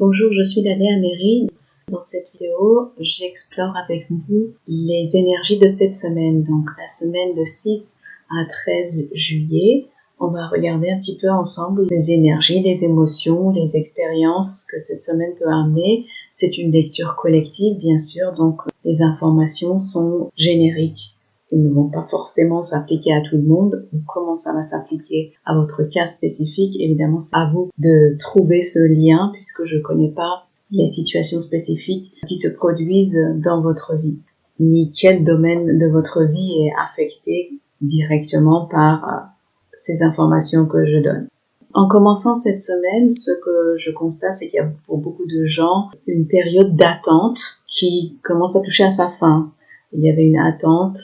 Bonjour, je suis Ladea Mary. Dans cette vidéo, j'explore avec vous les énergies de cette semaine, donc la semaine de 6 à 13 juillet. On va regarder un petit peu ensemble les énergies, les émotions, les expériences que cette semaine peut amener. C'est une lecture collective, bien sûr, donc les informations sont génériques. Ils ne vont pas forcément s'appliquer à tout le monde. Comment ça va s'appliquer à votre cas spécifique? Évidemment, c'est à vous de trouver ce lien puisque je ne connais pas les situations spécifiques qui se produisent dans votre vie, ni quel domaine de votre vie est affecté directement par ces informations que je donne. En commençant cette semaine, ce que je constate, c'est qu'il y a pour beaucoup de gens une période d'attente qui commence à toucher à sa fin. Il y avait une attente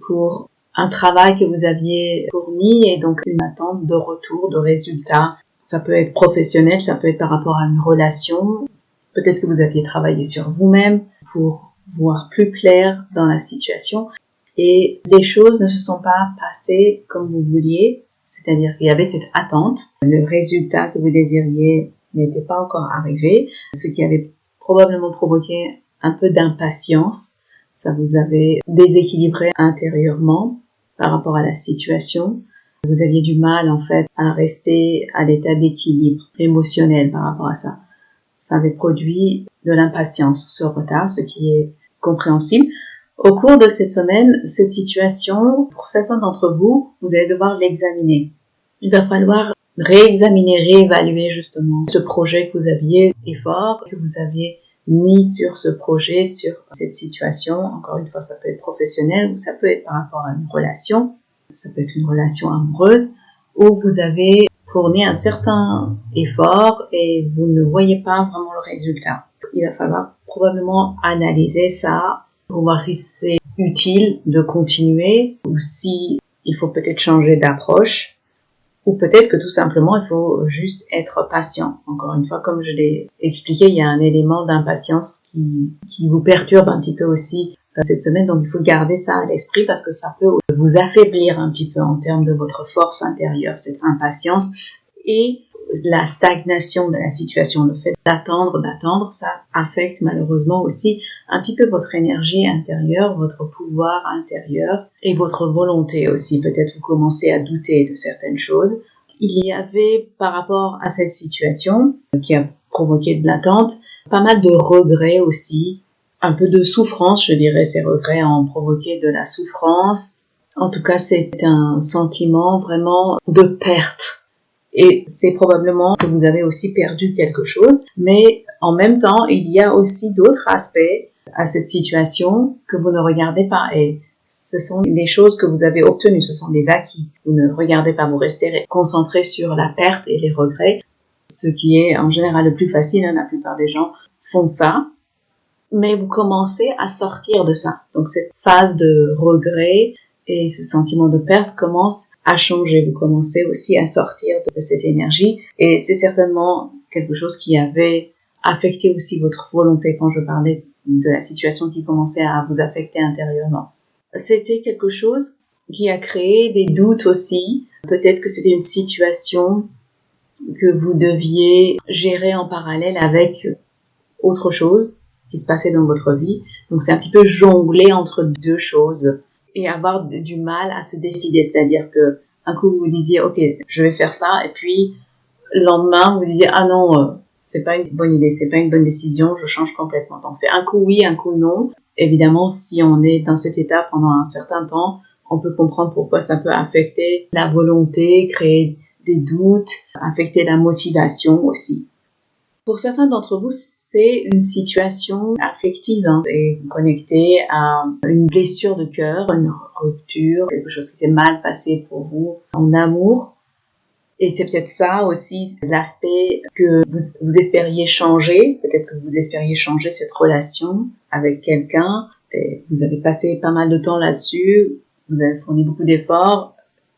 pour un travail que vous aviez fourni et donc une attente de retour, de résultat. Ça peut être professionnel, ça peut être par rapport à une relation. Peut-être que vous aviez travaillé sur vous-même pour voir plus clair dans la situation et les choses ne se sont pas passées comme vous vouliez, c'est-à-dire qu'il y avait cette attente. Le résultat que vous désiriez n'était pas encore arrivé, ce qui avait probablement provoqué un peu d'impatience. Ça vous avait déséquilibré intérieurement par rapport à la situation. Vous aviez du mal, en fait, à rester à l'état d'équilibre émotionnel par rapport à ça. Ça avait produit de l'impatience, ce retard, ce qui est compréhensible. Au cours de cette semaine, cette situation, pour certains d'entre vous, vous allez devoir l'examiner. Il va falloir réexaminer, réévaluer justement ce projet que vous aviez, l'effort que vous aviez mis sur ce projet, sur cette situation. Encore une fois, ça peut être professionnel ou ça peut être par rapport à une relation. Ça peut être une relation amoureuse où vous avez fourni un certain effort et vous ne voyez pas vraiment le résultat. Il va falloir probablement analyser ça pour voir si c'est utile de continuer ou si il faut peut-être changer d'approche. Ou peut-être que tout simplement, il faut juste être patient. Encore une fois, comme je l'ai expliqué, il y a un élément d'impatience qui vous perturbe un petit peu aussi cette semaine. Donc, il faut garder ça à l'esprit parce que ça peut vous affaiblir un petit peu en termes de votre force intérieure, cette impatience et la stagnation de la situation. Le fait d'attendre, ça affecte malheureusement aussi un petit peu votre énergie intérieure, votre pouvoir intérieur et votre volonté aussi. Peut-être vous commencez à douter de certaines choses. Il y avait, par rapport à cette situation qui a provoqué de l'attente, pas mal de regrets aussi, un peu de souffrance, je dirais. Ces regrets ont provoqué de la souffrance. En tout cas, c'est un sentiment vraiment de perte. Et c'est probablement que vous avez aussi perdu quelque chose, mais en même temps, il y a aussi d'autres aspects à cette situation que vous ne regardez pas. Et ce sont des choses que vous avez obtenues, ce sont des acquis. Vous ne regardez pas, vous restez concentré sur la perte et les regrets, ce qui est en général le plus facile, la plupart des gens font ça. Mais vous commencez à sortir de ça. Donc cette phase de regret et ce sentiment de perte commence à changer. Vous commencez aussi à sortir de cette énergie et c'est certainement quelque chose qui avait affecté aussi votre volonté quand je parlais de la situation qui commençait à vous affecter intérieurement. C'était quelque chose qui a créé des doutes aussi. Peut-être que c'était une situation que vous deviez gérer en parallèle avec autre chose qui se passait dans votre vie. Donc c'est un petit peu jongler entre deux choses et avoir du mal à se décider. C'est-à-dire que un coup vous disiez ok, je vais faire ça et puis le lendemain vous disiez ah non, c'est pas une bonne idée, c'est pas une bonne décision, je change complètement. Donc c'est un coup oui, un coup non. Évidemment, si on est dans cet état pendant un certain temps, on peut comprendre pourquoi ça peut affecter la volonté, créer des doutes, affecter la motivation aussi. Pour certains d'entre vous, c'est une situation affective, c'est connecté à une blessure de cœur, une rupture, quelque chose qui s'est mal passé pour vous en amour. Et c'est peut-être ça aussi, l'aspect que vous espériez changer. Peut-être que vous espériez changer cette relation avec quelqu'un. Et vous avez passé pas mal de temps là-dessus. Vous avez fourni beaucoup d'efforts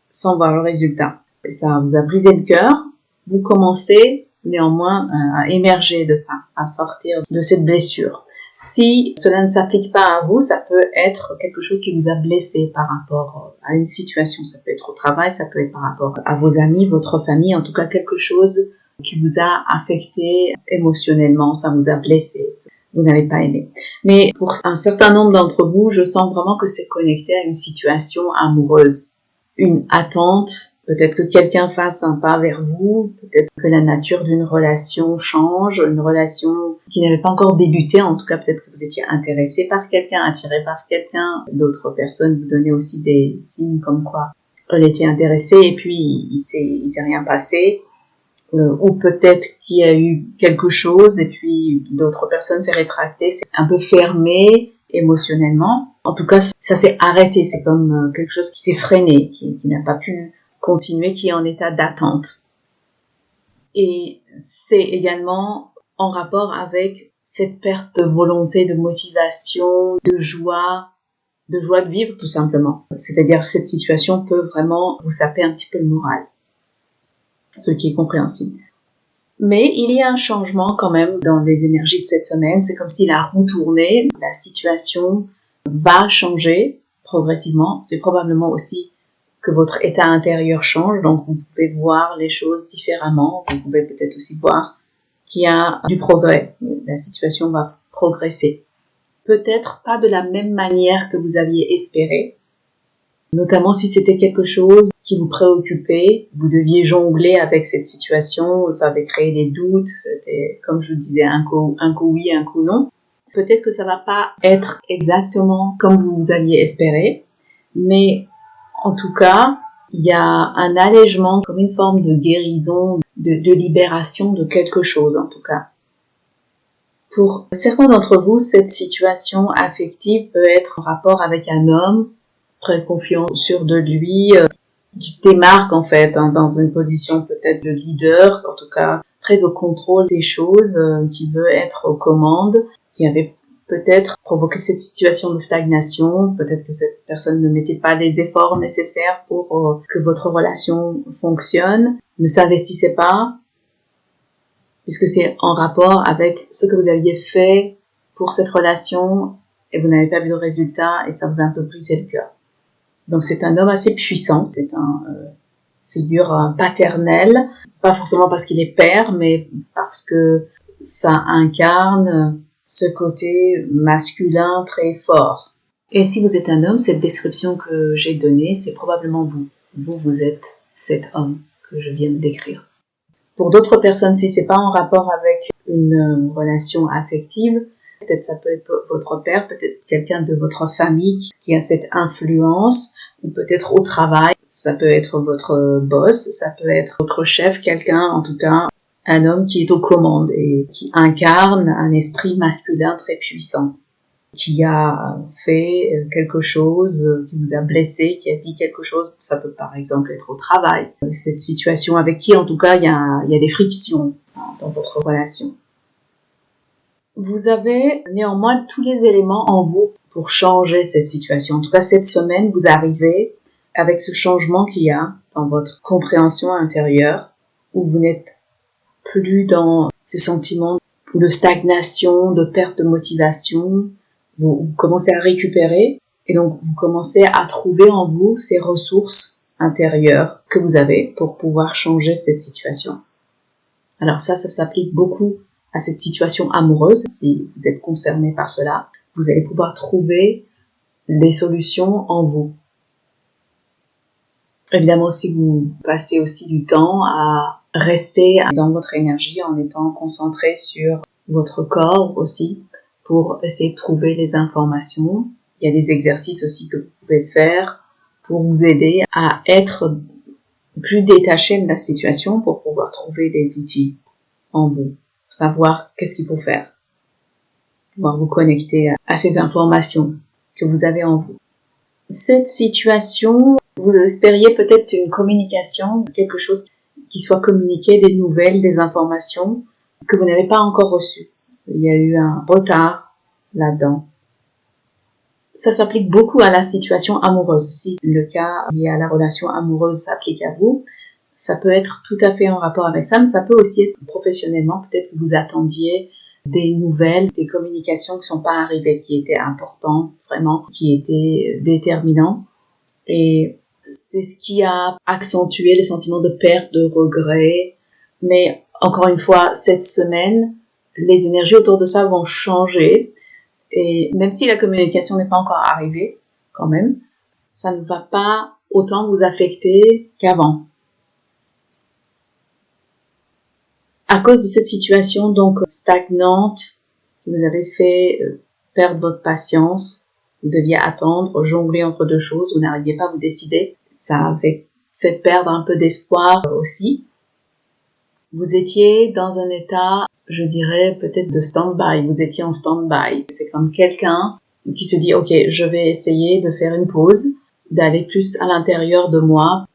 sans voir le résultat. Et ça vous a brisé le cœur. Vous commencez néanmoins à émerger de ça, à sortir de cette blessure. Si cela ne s'applique pas à vous, ça peut être quelque chose qui vous a blessé par rapport à une situation. Ça peut être au travail, ça peut être par rapport à vos amis, votre famille, en tout cas quelque chose qui vous a affecté émotionnellement, ça vous a blessé, vous n'avez pas aimé. Mais pour un certain nombre d'entre vous, je sens vraiment que c'est connecté à une situation amoureuse, une attente. Peut-être que quelqu'un fasse un pas vers vous, peut-être que la nature d'une relation change, une relation qui n'avait pas encore débuté, en tout cas peut-être que vous étiez intéressé par quelqu'un, attiré par quelqu'un, d'autres personnes vous donnaient aussi des signes comme quoi elle était intéressée et puis il s'est rien passé, ou peut-être qu'il y a eu quelque chose et puis d'autres personnes s'est rétractée, c'est un peu fermé émotionnellement. En tout cas, ça s'est arrêté, c'est comme quelque chose qui s'est freiné, qui n'a pas pu continuer, qui est en état d'attente. Et c'est également en rapport avec cette perte de volonté, de motivation, de joie de vivre tout simplement. C'est-à-dire que cette situation peut vraiment vous saper un petit peu le moral, ce qui est compréhensible. Mais il y a un changement quand même dans les énergies de cette semaine, c'est comme si la roue tournait, la situation va changer progressivement, c'est probablement aussi que votre état intérieur change, donc vous pouvez voir les choses différemment, vous pouvez peut-être aussi voir qu'il y a du progrès, la situation va progresser. Peut-être pas de la même manière que vous aviez espéré, notamment si c'était quelque chose qui vous préoccupait, vous deviez jongler avec cette situation, ça avait créé des doutes, c'était, comme je vous disais, un coup oui, un coup non. Peut-être que ça va pas être exactement comme vous aviez espéré, mais en tout cas, il y a un allègement, comme une forme de guérison, de libération de quelque chose en tout cas. Pour certains d'entre vous, cette situation affective peut être en rapport avec un homme très confiant, sûr de lui, qui se démarque en fait dans une position peut-être de leader, en tout cas très au contrôle des choses, qui veut être aux commandes, qui avait peut-être provoqué cette situation de stagnation, peut-être que cette personne ne mettait pas les efforts nécessaires pour que votre relation fonctionne, ne s'investissait pas, puisque c'est en rapport avec ce que vous aviez fait pour cette relation et vous n'avez pas vu de résultat et ça vous a un peu brisé le cœur. Donc c'est un homme assez puissant, c'est un figure paternelle, pas forcément parce qu'il est père, mais parce que ça incarne ce côté masculin très fort. Et si vous êtes un homme, cette description que j'ai donnée, c'est probablement vous. Vous êtes cet homme que je viens de décrire. Pour d'autres personnes, si c'est pas en rapport avec une relation affective, peut-être ça peut être votre père, peut-être quelqu'un de votre famille qui a cette influence, ou peut-être au travail, ça peut être votre boss, ça peut être votre chef, quelqu'un, en tout cas, un homme qui est aux commandes et qui incarne un esprit masculin très puissant, qui a fait quelque chose, qui vous a blessé, qui a dit quelque chose, ça peut par exemple être au travail. Cette situation avec qui, en tout cas, il y a des frictions dans votre relation. Vous avez néanmoins tous les éléments en vous pour changer cette situation. En tout cas, cette semaine, vous arrivez avec ce changement qu'il y a dans votre compréhension intérieure, où vous n'êtes plus dans ce sentiment de stagnation, de perte de motivation. Vous commencez à récupérer et donc vous commencez à trouver en vous ces ressources intérieures que vous avez pour pouvoir changer cette situation. Alors ça s'applique beaucoup à cette situation amoureuse. Si vous êtes concerné par cela, vous allez pouvoir trouver des solutions en vous. Évidemment, si vous passez aussi du temps à rester dans votre énergie en étant concentré sur votre corps aussi, pour essayer de trouver les informations. Il y a des exercices aussi que vous pouvez faire pour vous aider à être plus détaché de la situation pour pouvoir trouver des outils en vous, savoir qu'est-ce qu'il faut faire, pouvoir vous connecter à ces informations que vous avez en vous. Cette situation, vous espériez peut-être une communication, quelque chose qui soit communiqué, des nouvelles, des informations que vous n'avez pas encore reçues. Il y a eu un retard là-dedans. Ça s'applique beaucoup à la situation amoureuse. Si le cas lié à la relation amoureuse s'applique à vous, ça peut être tout à fait en rapport avec ça, mais ça peut aussi être professionnellement. Peut-être que vous attendiez des nouvelles, des communications qui ne sont pas arrivées, qui étaient importantes, vraiment, qui étaient déterminants. Et c'est ce qui a accentué les sentiments de perte, de regret. Mais Encore une fois, cette semaine, les énergies autour de ça vont changer. Et même si la communication n'est pas encore arrivée, quand même, ça ne va pas autant vous affecter qu'avant. À cause de cette situation donc stagnante, qui vous avez fait perdre votre patience, vous deviez attendre, jongler entre deux choses, vous n'arriviez pas à vous décider, ça avait fait perdre un peu d'espoir aussi. Vous étiez dans un état, je dirais peut-être de stand-by, vous étiez en stand-by. C'est comme quelqu'un qui se dit, ok, je vais essayer de faire une pause, d'aller plus à l'intérieur de moi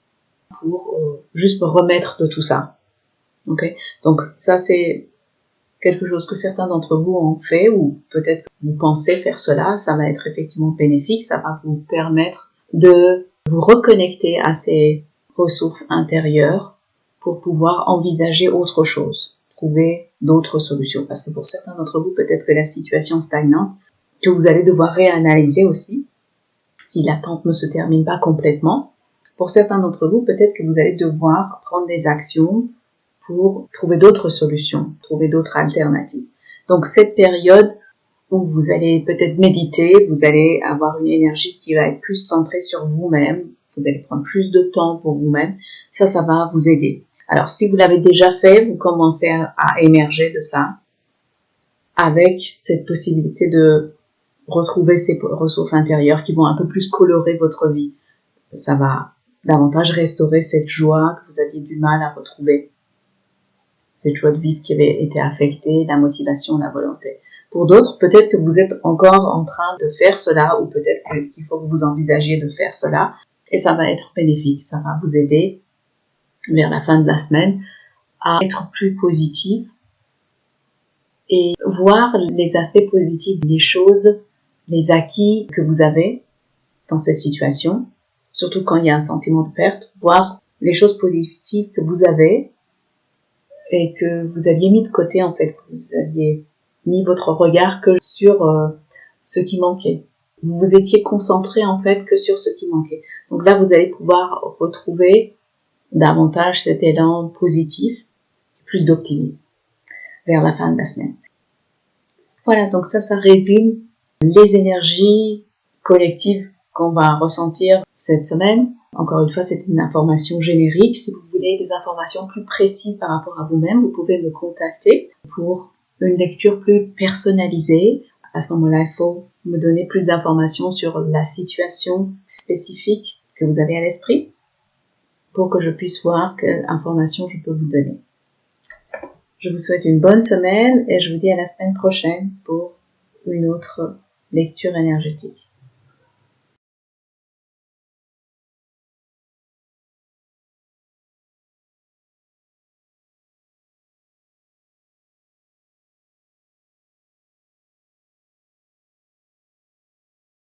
pour juste me remettre de tout ça. Okay. Donc ça c'est quelque chose que certains d'entre vous ont fait ou peut-être que vous pensez faire cela, ça va être effectivement bénéfique, ça va vous permettre de vous reconnecter à ces ressources intérieures pour pouvoir envisager autre chose, trouver d'autres solutions. Parce que pour certains d'entre vous, peut-être que la situation stagnante, que vous allez devoir réanalyser aussi, si l'attente ne se termine pas complètement. Pour certains d'entre vous, peut-être que vous allez devoir prendre des actions pour trouver d'autres solutions, trouver d'autres alternatives. Donc cette période où vous allez peut-être méditer, vous allez avoir une énergie qui va être plus centrée sur vous-même, vous allez prendre plus de temps pour vous-même, ça va vous aider. Alors si vous l'avez déjà fait, vous commencez à émerger de ça avec cette possibilité de retrouver ces ressources intérieures qui vont un peu plus colorer votre vie. Ça va davantage restaurer cette joie que vous aviez du mal à retrouver. Cette joie de vivre qui avait été affectée, la motivation, la volonté. Pour d'autres, peut-être que vous êtes encore en train de faire cela ou peut-être qu'il faut que vous envisagiez de faire cela et ça va être bénéfique, ça va vous aider vers la fin de la semaine à être plus positif et voir les aspects positifs des choses, les acquis que vous avez dans cette situation, surtout quand il y a un sentiment de perte, voir les choses positives que vous avez et que vous aviez mis de côté en fait, que vous aviez mis votre regard que sur ce qui manquait. Vous vous étiez concentré en fait que sur ce qui manquait. Donc là, vous allez pouvoir retrouver davantage cet élan positif, plus d'optimisme vers la fin de la semaine. Voilà, donc ça résume les énergies collectives qu'on va ressentir cette semaine. Encore une fois, c'est une information générique. Si vous voulez des informations plus précises par rapport à vous-même, vous pouvez me contacter pour une lecture plus personnalisée. À ce moment-là, il faut me donner plus d'informations sur la situation spécifique que vous avez à l'esprit pour que je puisse voir quelle information je peux vous donner. Je vous souhaite une bonne semaine et je vous dis à la semaine prochaine pour une autre lecture énergétique.